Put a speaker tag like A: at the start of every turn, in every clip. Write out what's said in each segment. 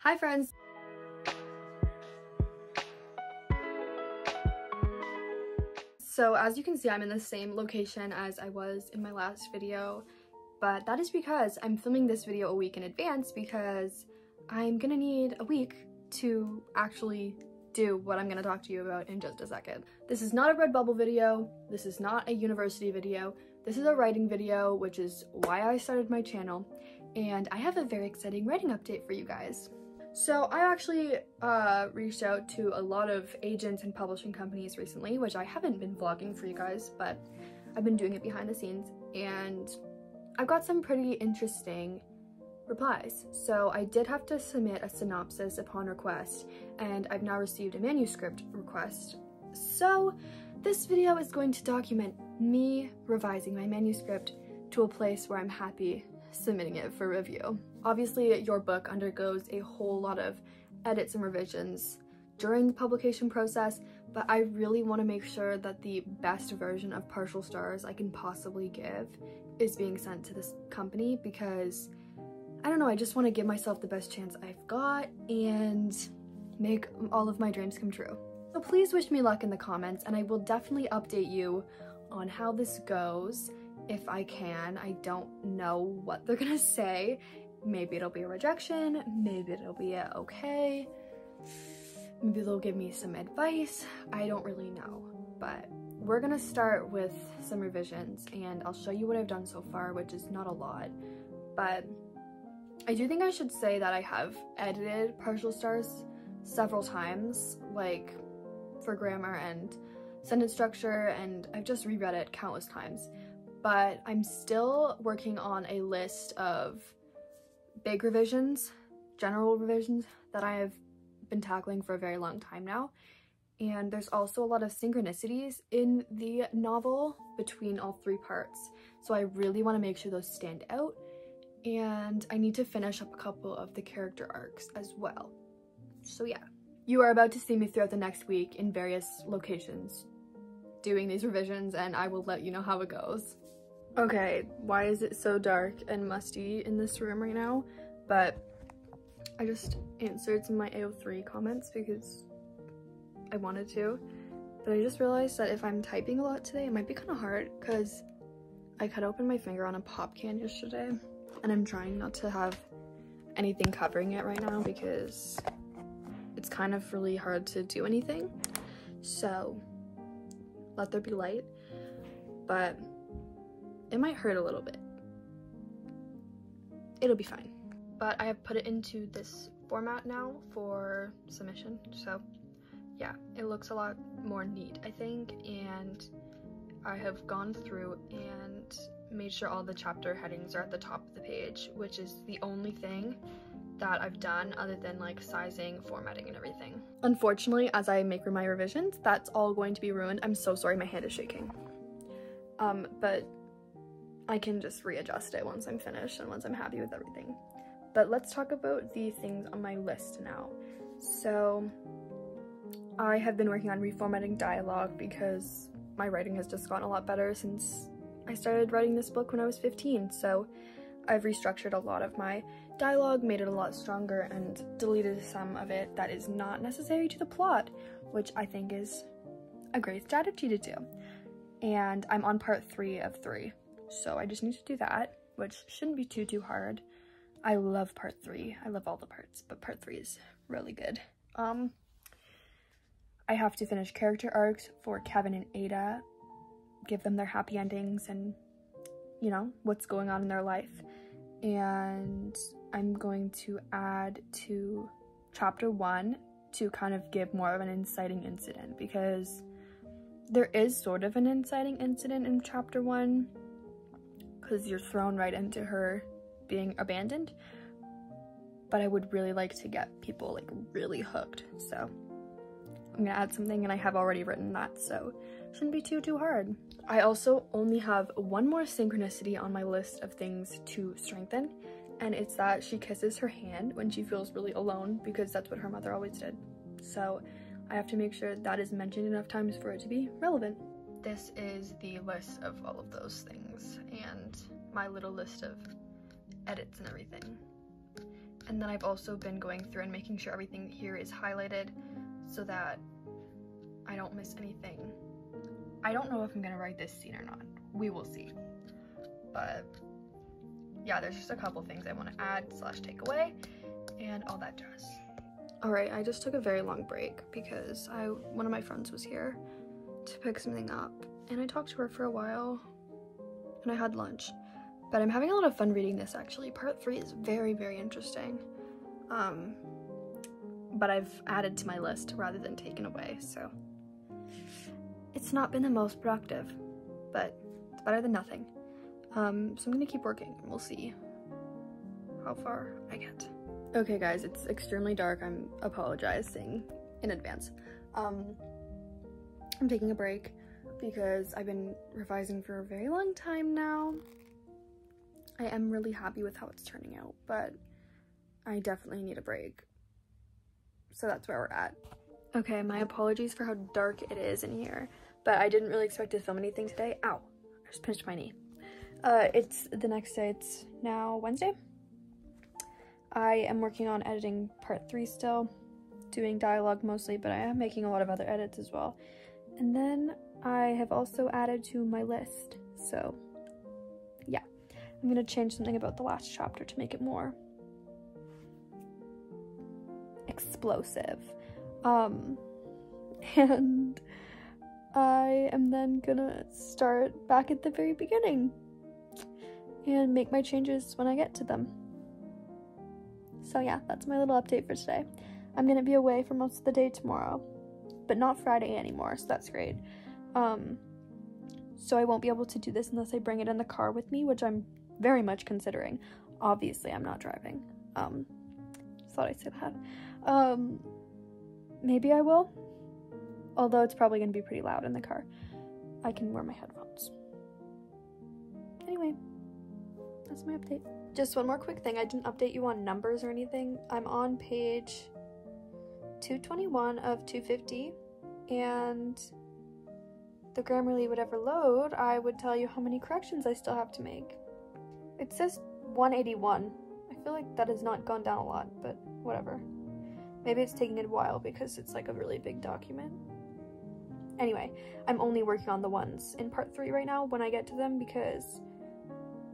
A: Hi friends! So as you can see, I'm in the same location as I was in my last video, but that is because I'm filming this video a week in advance because I'm gonna need a week to actually do what I'm gonna talk to you about in just a second. This is not a Redbubble video, this is not a university video, this is a writing video, which is why I started my channel, and I have a very exciting writing update for you guys. So I actually reached out to a lot of agents and publishing companies recently, which I haven't been vlogging for you guys, but I've been doing it behind the scenes, and I've got some pretty interesting replies. So I did have to submit a synopsis upon request, and I've now received a manuscript request. So this video is going to document me revising my manuscript to a place where I'm happy submitting it for review. Obviously, your book undergoes a whole lot of edits and revisions during the publication process, but I really want to make sure that the best version of Partial Stars I can possibly give is being sent to this company because, I don't know, I just want to give myself the best chance I've got and make all of my dreams come true. So please wish me luck in the comments, and I will definitely update you on how this goes if I can. I don't know what they're gonna say. Maybe it'll be a rejection, maybe it'll be a okay, maybe they'll give me some advice. I don't really know, but we're gonna start with some revisions and I'll show you what I've done so far, which is not a lot, but I do think I should say that I have edited Partial Stars several times, like for grammar and sentence structure, and I've just reread it countless times. But I'm still working on a list of big revisions, general revisions that I have been tackling for a very long time now. And there's also a lot of synchronicities in the novel between all three parts. So I really want to make sure those stand out. And I need to finish up a couple of the character arcs as well. So yeah, you are about to see me throughout the next week in various locations doing these revisions, and I will let you know how it goes. Okay, why is it so dark and musty in this room right now? But I just answered some of my AO3 comments because I wanted to, but I just realized that if I'm typing a lot today, it might be kind of hard because I cut open my finger on a pop can yesterday, and I'm trying not to have anything covering it right now because it's kind of really hard to do anything. So let there be light, but it might hurt a little bit. It'll be fine. But I have put it into this format now for submission, so yeah, it looks a lot more neat, I think, and I have gone through and made sure all the chapter headings are at the top of the page, which is the only thing that I've done other than like sizing, formatting, and everything. Unfortunately, as I make my revisions, that's all going to be ruined. I'm so sorry, my hand is shaking. But I can just readjust it once I'm finished and once I'm happy with everything. But let's talk about the things on my list now. So I have been working on reformatting dialogue because my writing has just gotten a lot better since I started writing this book when I was 15. So I've restructured a lot of my dialogue, made it a lot stronger, and deleted some of it that is not necessary to the plot, which I think is a great strategy to do. And I'm on part 3 of 3. So I just need to do that, which shouldn't be too hard. I love part 3. I love all the parts, but part 3 is really good. I have to finish character arcs for Kevin and Ada, give them their happy endings and, you know, what's going on in their life. And I'm going to add to chapter 1 to kind of give more of an inciting incident, because there is sort of an inciting incident in chapter 1 because you're thrown right into her being abandoned, but I would really like to get people like really hooked, so I'm gonna add something, and I have already written that, so it shouldn't be too hard. I also only have one more synchronicity on my list of things to strengthen, and it's that she kisses her hand when she feels really alone, because that's what her mother always did. So I have to make sure that is mentioned enough times for it to be relevant. This is the list of all of those things and my little list of edits and everything. And then I've also been going through and making sure everything here is highlighted so that I don't miss anything. I don't know if I'm gonna write this scene or not. We will see. But yeah, there's just a couple things I want to add / take away and all that jazz. Alright, I just took a very long break because one of my friends was here to pick something up, and I talked to her for a while and I had lunch. But I'm having a lot of fun reading this actually. Part 3 is very, very interesting. But I've added to my list rather than taken away, so it's not been the most productive, but it's better than nothing. So I'm gonna keep working and we'll see how far I get. Okay guys, it's extremely dark. I'm apologizing in advance. I'm taking a break because I've been revising for a very long time now. I am really happy with how it's turning out, but I definitely need a break. So that's where we're at. Okay, my apologies for how dark it is in here, but I didn't really expect to film anything today. Ow, I just pinched my knee. It's the next day. It's now Wednesday. I am working on editing part 3 still, doing dialogue mostly, but I am making a lot of other edits as well. And then I have also added to my list, so yeah. I'm gonna change something about the last chapter to make it more explosive. And I am then gonna start back at the very beginning and make my changes when I get to them. So yeah, that's my little update for today. I'm gonna be away for most of the day tomorrow, but not Friday anymore, so that's great. So I won't be able to do this unless I bring it in the car with me, which I'm very much considering. Obviously, I'm not driving. Just thought I'd say that. Maybe I will, although it's probably gonna be pretty loud in the car. I can wear my headphones. Anyway, that's my update. Just one more quick thing, I didn't update you on numbers or anything. I'm on page 221 of 250, and the Grammarly would ever load, I would tell you how many corrections I still have to make. It says 181. I feel like that has not gone down a lot, but whatever. Maybe it's taking a while because it's like a really big document. Anyway, I'm only working on the ones in part 3 right now when I get to them because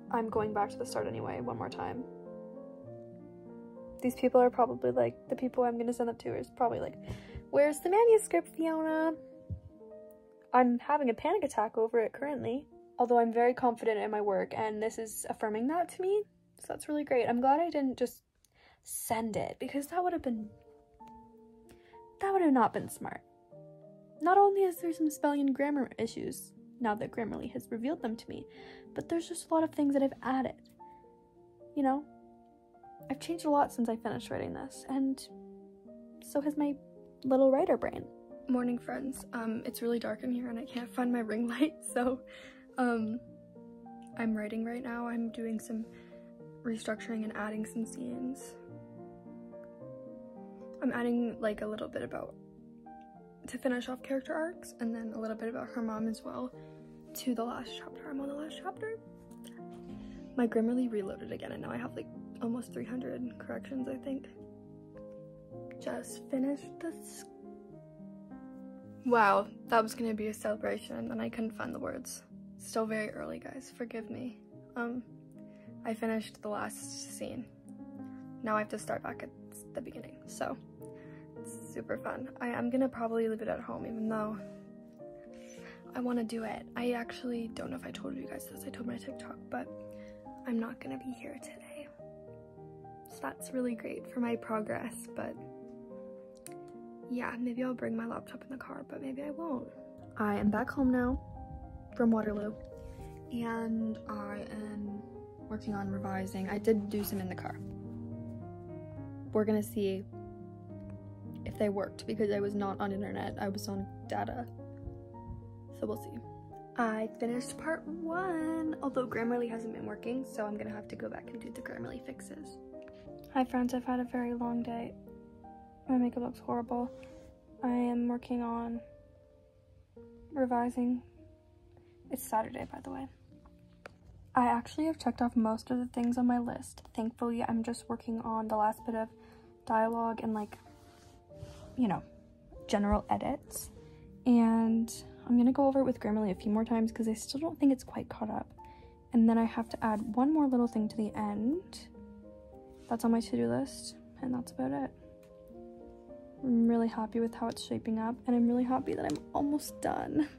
A: I'm going back to the start anyway one more time. These people are probably like, the people I'm gonna send them to is probably like, where's the manuscript, Fiona? I'm having a panic attack over it currently, although I'm very confident in my work and this is affirming that to me, so that's really great. I'm glad I didn't just send it because that would have not been smart. Not only is there some spelling and grammar issues now that Grammarly has revealed them to me, but there's just a lot of things that I've added. You know, I've changed a lot since I finished writing this, and so has my little writer brain. Morning, friends. It's really dark in here and I can't find my ring light, so I'm writing right now. I'm doing some restructuring and adding some scenes. I'm adding like a little bit about to finish off character arcs, and then a little bit about her mom as well to the last chapter. I'm on the last chapter. My Grammarly reloaded again and now I have like almost 300 corrections, I think. Just finished this. Wow, that was gonna be a celebration and then I couldn't find the words. Still very early, guys, forgive me. I finished the last scene. Now I have to start back at the beginning, so it's super fun. I am gonna probably leave it at home even though I want to do it. I actually don't know if I told you guys this. I told my TikTok, but I'm not gonna be here today. So that's really great for my progress, but yeah, maybe I'll bring my laptop in the car, but maybe I won't. I am back home now from Waterloo, and I am working on revising. I did do some in the car. We're gonna see if they worked because I was not on internet, I was on data. So we'll see. I finished part 1, although Grammarly hasn't been working, so I'm gonna have to go back and do the Grammarly fixes. Hi friends, I've had a very long day. My makeup looks horrible. I am working on revising. It's Saturday, by the way. I actually have checked off most of the things on my list. Thankfully, I'm just working on the last bit of dialogue and like, you know, general edits. And I'm gonna go over it with Grammarly a few more times because I still don't think it's quite caught up. And then I have to add one more little thing to the end. That's on my to-do list, and that's about it. I'm really happy with how it's shaping up, and I'm really happy that I'm almost done.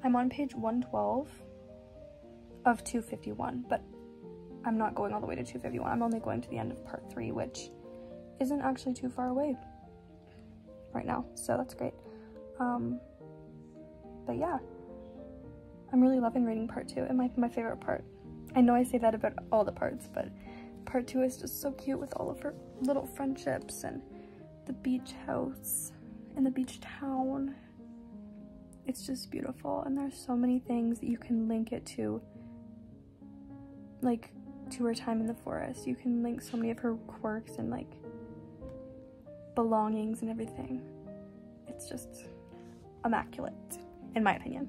A: I'm on page 112 of 251, but I'm not going all the way to 251. I'm only going to the end of part 3, which isn't actually too far away right now, so that's great. But yeah, I'm really loving reading part 2. It might be my favorite part. I know I say that about all the parts, but part 2 is just so cute with all of her little friendships and the beach house and the beach town. It's just beautiful, and there's so many things that you can link it to, like to her time in the forest. You can link so many of her quirks and like belongings and everything. It's just immaculate, in my opinion.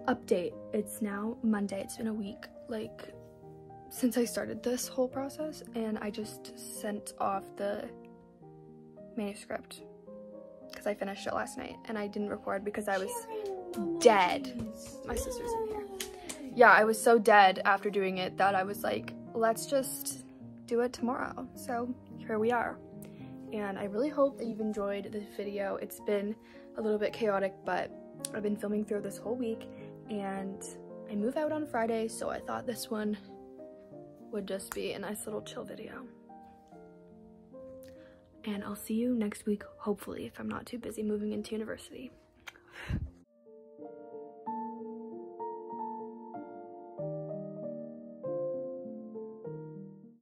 A: Update, it's now Monday. It's been a week, like, since I started this whole process, and I just sent off the manuscript because I finished it last night, and I didn't record because I was dead. My sister's in here. Yeah, I was so dead after doing it that I was like, let's just do it tomorrow. So here we are. And I really hope that you've enjoyed this video. It's been a little bit chaotic, but I've been filming through this whole week, and I move out on Friday, so I thought this one would just be a nice little chill video. And I'll see you next week, hopefully, if I'm not too busy moving into university.